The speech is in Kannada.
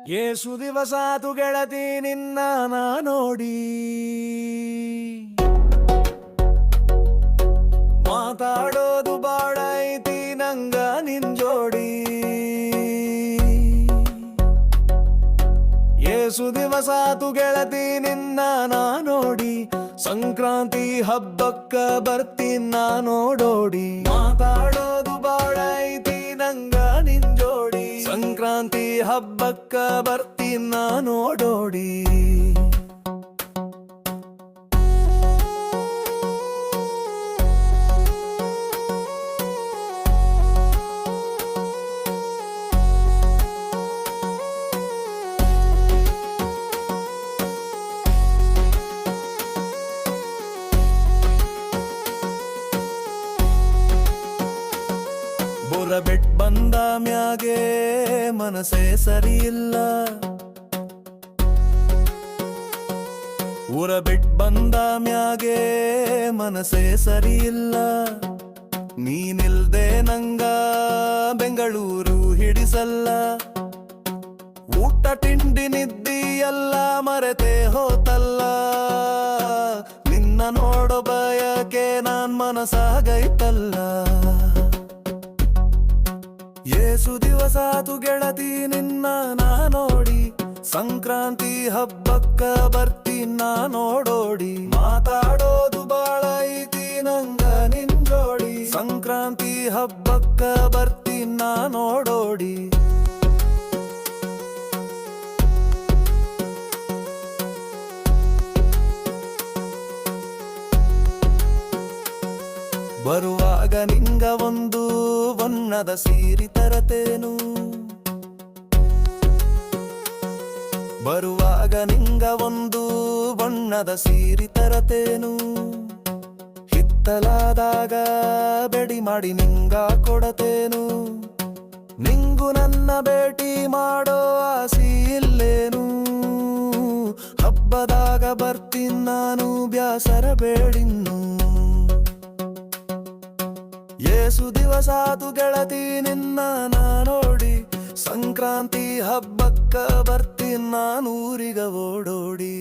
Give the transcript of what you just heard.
ಏಸು ದಿವಸಾತು ಗೆಳತಿ ನಿನ್ನ ನಾ ನೋಡಿ, ಮಾತಾಡೋದು ಬಾಳ ಐತಿ ನಂಗ ನಿನ್ ಜೋಡಿ. ಏಸು ದಿವಸಾತು ಗೆಳತಿ ನಿನ್ನ ನಾ ನೋಡಿ, ಸಂಕ್ರಾಂತಿ ಹಬ್ಬಕ್ಕ ಬರ್ತೀನ್ ನಾ ನೋಡೋಡಿ. ಮಾತಾಡೋದು ಬಾಳ ಐತಿ ನಂಗ ನಿನ್ ಜೋಡಿ, ಸಂಕ್ರಾಂತಿ ಹಬ್ಬಕ್ಕ ಬರ್ತೀನ್ ನಾ ನೋಡೋಡಿ. ಊರ ಬಿಟ್ ಬಂದ ಮ್ಯಾಗೆ ಮನಸ್ಸೇ ಸರಿ ಇಲ್ಲ, ಊರ ಬಿಟ್ ಬಂದ ಮ್ಯಾಗೆ ಮನಸ್ಸೇ ಸರಿ ಇಲ್ಲ. ನೀನಿಲ್ದೆ ನಂಗ ಬೆಂಗಳೂರು ಹಿಡಿಸಲ್ಲ, ಊಟ ತಿಂಡಿ ನಿದ್ದಿ ಎಲ್ಲ ಮರೆತೆ ಹೋತಲ್ಲ. ನಿನ್ನ ನೋಡೋ ಬಯಕೆ ನಾನ್ ಮನಸಾಗೈತಲ್ಲ. ಏಸು ದಿವಸಾತು ಗೆಳತಿ ನಿನ್ನ ನಾ ನೋಡಿ, ಸಂಕ್ರಾಂತಿ ಹಬ್ಬಕ್ಕ ಬರ್ತೀನ್ ನಾ ನೋಡೋಡಿ. ಮಾತಾಡೋದು ಬಾಳ ಐತಿ ನಂಗ ನಿನ್ ಜೋಡಿ, ಸಂಕ್ರಾಂತಿ ಹಬ್ಬಕ್ಕ ಬರ್ತೀನ್ ನಾ ನೋಡೋಡಿ. ಬರುವಾಗ ನಿಂಗ ಒಂದು ಬಣ್ಣದ ಸೀರೆ ತರತೇನು, ಬರುವಾಗ ನಿಂಗ ಒಂದು ಬಣ್ಣದ ಸೀರೆ ತರತೇನು. ಹಿತ್ತಲಾದಾಗ ಬೆಡಿ ಮಾಡಿ ನಿಂಗ ಕೊಡತೇನು, ನಿಂಗು ನನ್ನ ಭೇಟಿ ಮಾಡೋ ಆಸಿ ಇಲ್ಲೇನು. ಹಬ್ಬದಾಗ ಬರ್ತೀನ್ ನಾನು ಬ್ಯಾಸರ ಬೇಡಿನ್ನು. ಏಸು ದಿವಸಾತು ಗೆಳತಿ ನಿನ್ನ ನಾ ನೋಡಿ, ಸಂಕ್ರಾಂತಿ ಹಬ್ಬಕ್ಕ ಬರ್ತೀನ್ ನಾನೂರಿಗ ಓಡೋಡಿ.